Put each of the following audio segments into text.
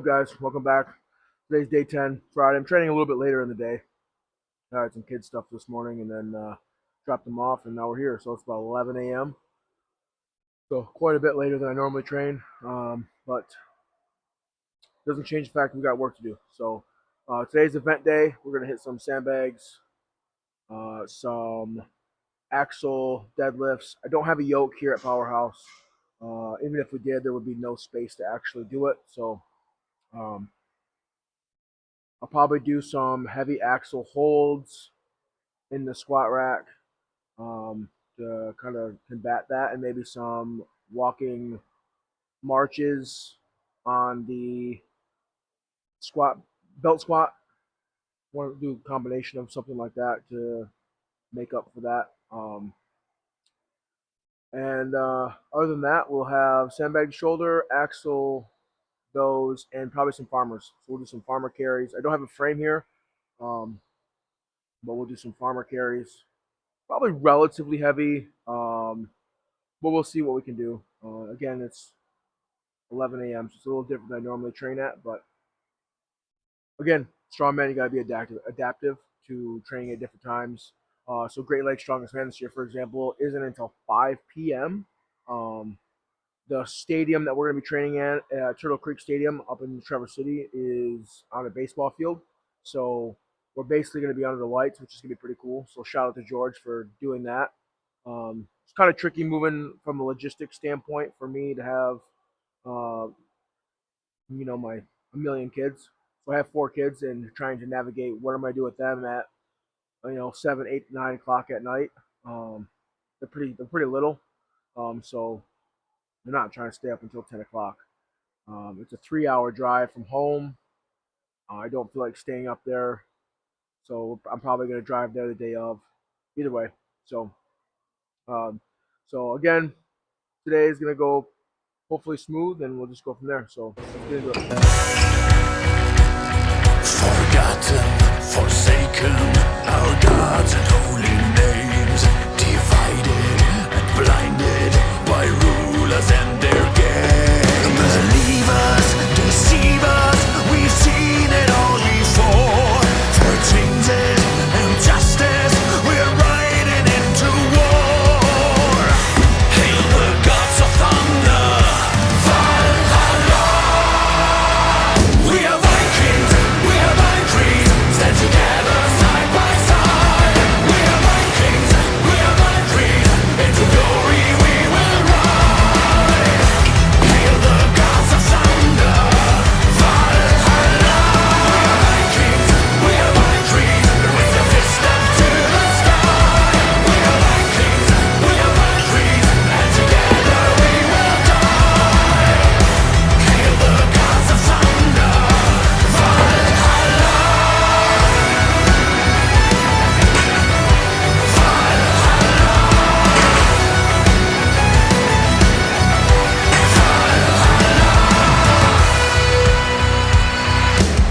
guys? Welcome back. Today's day 10, Friday. I'm training a little bit later in the day. I had some kids stuff this morning and then dropped them off, and now we're here. So it's about 11 a.m. So quite a bit later than I normally train, but it doesn't change the fact we got work to do. So today's event day. We're gonna hit some sandbags, some axle deadlifts. I don't have a yoke here at Powerhouse. Even if we did, there would be no space to actually do it. So um, I'll probably do some heavy axle holds in the squat rack to kind of combat that, and maybe some walking marches on the squat belt squat. Want to do a combination of something like that to make up for that. And other than that, we'll have sandbag shoulder, axle, those, and probably some farmers. So we'll do some farmer carries. I don't have a frame here, um, but we'll do some farmer carries. Probably relatively heavy, but we'll see what we can do. Again, it's 11 a.m., so it's a little different than I normally train at. But again, strongman, you got to be adaptive to training at different times. So Great Lakes Strongest Man this year, for example, isn't until 5 p.m. The stadium that we're going to be training at Turtle Creek Stadium up in Traverse City, is on a baseball field. So we're basically going to be under the lights, which is going to be pretty cool. So shout out to George for doing that. It's kind of tricky moving from a logistics standpoint for me to have, uh, my a million kids. So I have 4 kids, and trying to navigate what am I do with them at 7, 8, 9 o'clock at night. Um, they're pretty little, so they're not trying to stay up until 10 o'clock. It's a 3-hour drive from home. I don't feel like staying up there, so I'm probably going to drive there the day of. Either way, so um, so again, today is going to go hopefully smooth, and we'll just go from there. So let's get into it. Forgotten, forsaken, our gods and holy names, divided and blinded by rulers and their games. Believe us, deceive us, we've seen it all before. For changes and justice, we're riding into war. Hail the gods of thunder, Valhalla. We are Vikings, we are Vikings, stand together side by side. We are Vikings, we are Vikings, into glory we will ride. Hail the gods of thunder, Valhalla. We are Vikings, raise a fist up to the sky. We are Vikings, and together we will die. Hail the gods of thunder, Valhalla.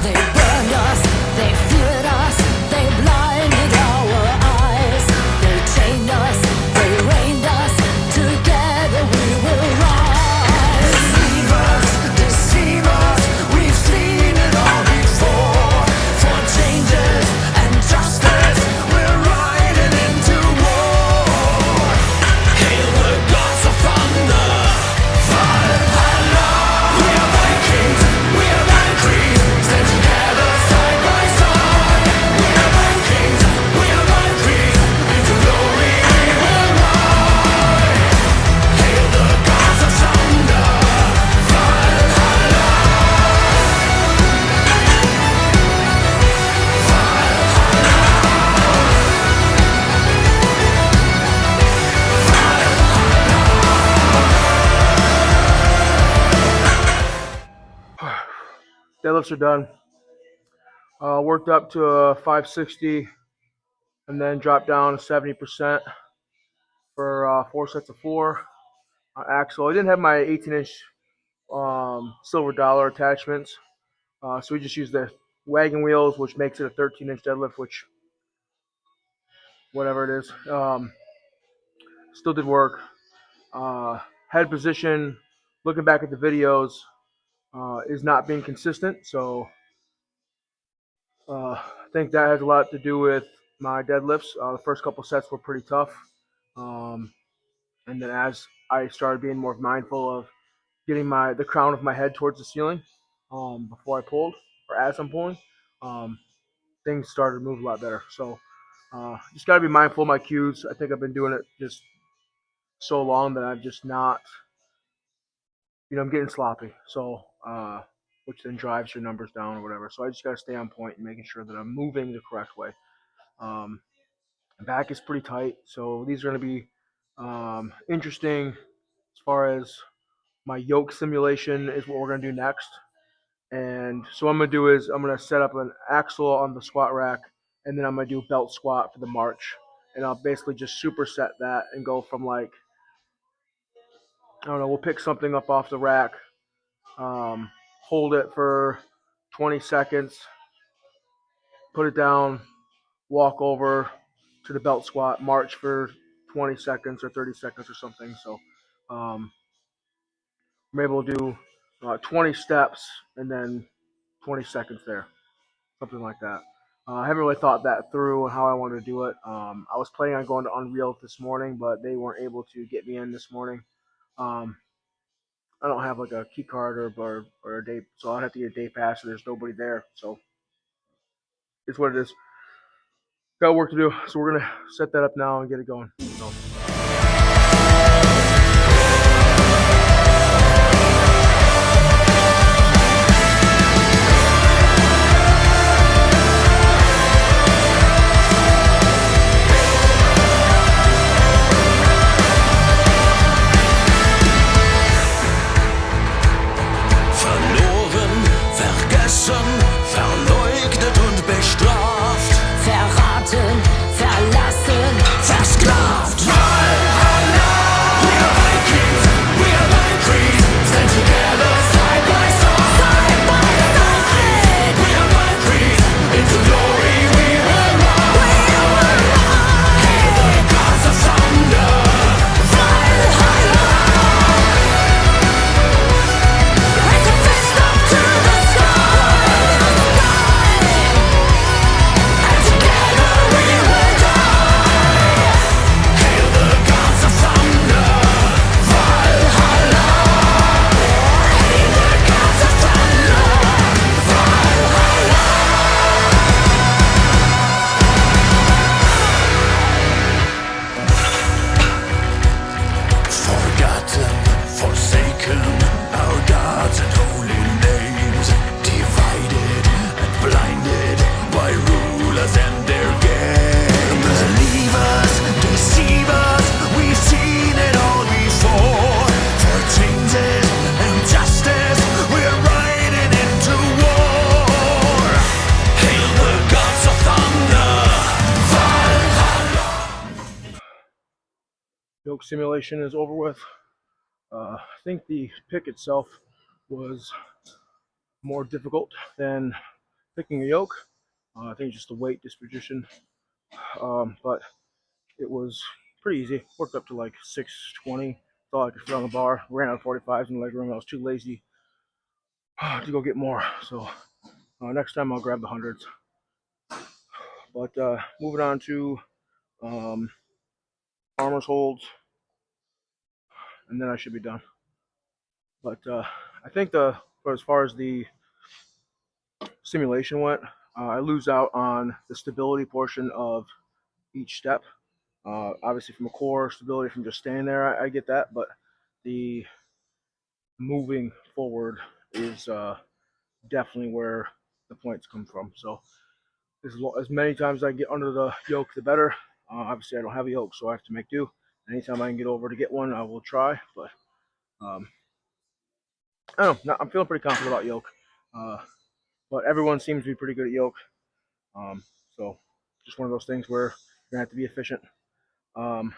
They burned us, they feared us, they blinded our eyes. They chained us, they rained us, together we will rise. Believe us, deceive us, we've seen it all before. For changes and justice, we're riding into war. Hail the gods of thunder, Valhalla. We are Vikings, we are Vikings, stand together side by side. We are Vikings, into glory we will ride. Hail the gods of thunder, Valhalla. Deadlifts are done. Worked up to a 560, and then dropped down to 70% for 4 sets of 4 axle. I didn't have my 18-inch silver dollar attachments, so we just used the wagon wheels, which makes it a 13-inch deadlift, which whatever it is, still did work. Head position, looking back at the videos, is not being consistent. So I think that has a lot to do with my deadlifts. The first couple sets were pretty tough. Um, and then as I started being more mindful of getting the crown of my head towards the ceiling before I pulled or as I'm pulling, um, things started to move a lot better. So just got to be mindful of my cues. I think I've been doing it just so long that I'm just not, I'm getting sloppy. So which then drives your numbers down or whatever. So I just got to stay on point and making sure that I'm moving the correct way. Um, back is pretty tight, so these are going to be interesting as far as my yoke simulation is what we're going to do next. And so what I'm going to do is I'm going to set up an axle on the squat rack, and then I'm going to do belt squat for the march. And I'll basically just superset that and go from like, I don't know, we'll pick something up off the rack, um, hold it for 20 seconds, put it down, walk over to the belt squat, march for 20 seconds or 30 seconds or something. So um, I'm able to do 20 steps and then 20 seconds there, something like that. I haven't really thought that through and how I wanted to do it. I was planning on going to Unreal this morning, but they weren't able to get me in this morning. Um, I don't have like a key card or a day, so I'd have to get a day pass. And there's nobody there, so it's what it is. Got work to do, so we're gonna set that up now and get it going. So. Verleugnet und bestraft, verraten, verlassen, versklavt. Valhalla, we are Vikings, we are Valkyries, stand together side by side, side by side. We are Valkyries, into glory we will rise. We will rise. Hail the gods of thunder, Valhalla. Raise a fist up to the sky. Forgotten, forsaken, our gods and holy names, divided and blinded by rulers and their games. Believe us, deceive us, we've seen it all before. For changes and justice, we're riding into war. Hail the gods of thunder, Valhalla. Yoke simulation is over with. I think the pick itself was more difficult than picking a yoke. I think just the weight distribution, but it was pretty easy. Worked up to like 620. That's all I could fit on the bar. Ran out of 45s in the leg room. I was too lazy to go get more. So next time I'll grab the hundreds. But moving on to um, farmer's holds, and then I should be done. But I think for as far as the simulation went, I lose out on the stability portion of each step. Obviously, from a core stability from just standing there, I get that, but the moving forward is definitely where the points come from. So, as many times as I get under the yoke, the better. Obviously, I don't have a yoke, so I have to make do. Anytime I can get over to get one, I will try. But um, I don't know. I'm feeling pretty confident about yoke. Uh, but everyone seems to be pretty good at yoke. Um, so just one of those things where you're gonna have to be efficient. Um,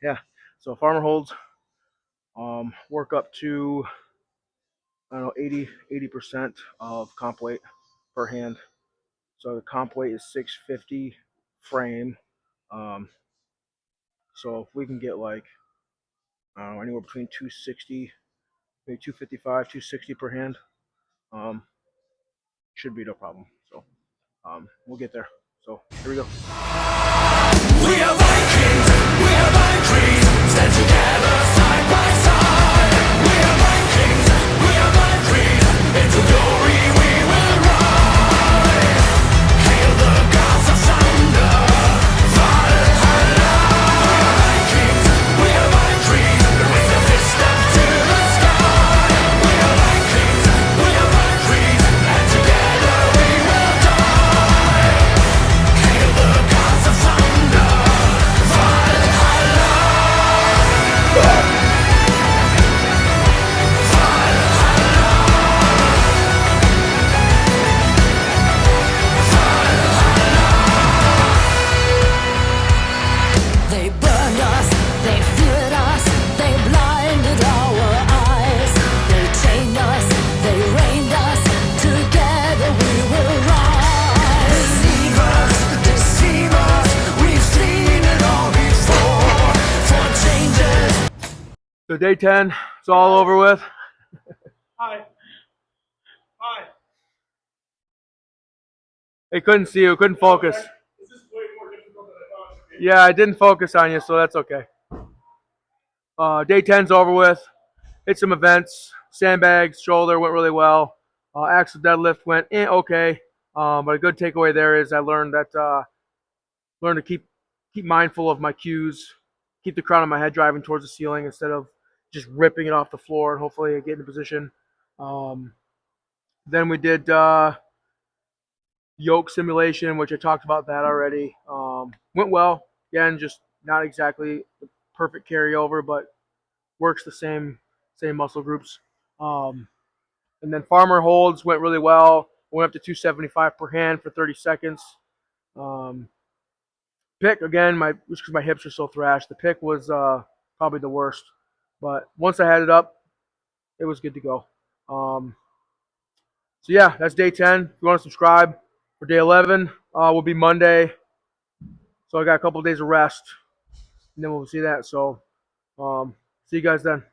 yeah. So farmer holds work up to I don't know 80% of comp weight per hand. So the comp weight is 650 frame. Um, so if we can get like I don't know anywhere between 260 maybe 255, 260 per hand. Um, should be no problem. So we'll get there. So here we go. We are Vikings, we are Vikings, stand together side by side. We are Vikings, we are Vikings, into glory we will rise. Hail the gods of thunder, Valhalla. We are Vikings, raise the fist up to the sky. We are Vikings, and together we will die. Hail the gods of thunder, Valhalla. They burned us, they feared us, they blinded our eyes. They chained us, they rained us, together we will rise. Deceive us, we've seen it all before. For changes. So day 10, it's all over with. Hi. Hi. They couldn't see you, couldn't focus. This is way more difficult than I thought it would be. Yeah, I didn't focus on you, so that's okay. Day 10's over with. Hit some events. Sandbags, shoulder went really well. Axle deadlift went okay. But a good takeaway there is I learned that learn to keep mindful of my cues, keep the crown of my head driving towards the ceiling instead of just ripping it off the floor and hopefully I get in position. Um, then we did yoke simulation, which I talked about that already. Went well. Again, just not exactly the perfect carryover, but works the same muscle groups. And then farmer holds went really well. Went up to 275 per hand for 30 seconds. Um, pick again, just because my hips are so thrashed. The pick was probably the worst, but once I had it up, it was good to go. So yeah, that's day 10. If you want to subscribe for day 11, will be Monday. So I got a couple of days of rest, and then we'll see that. So see you guys then.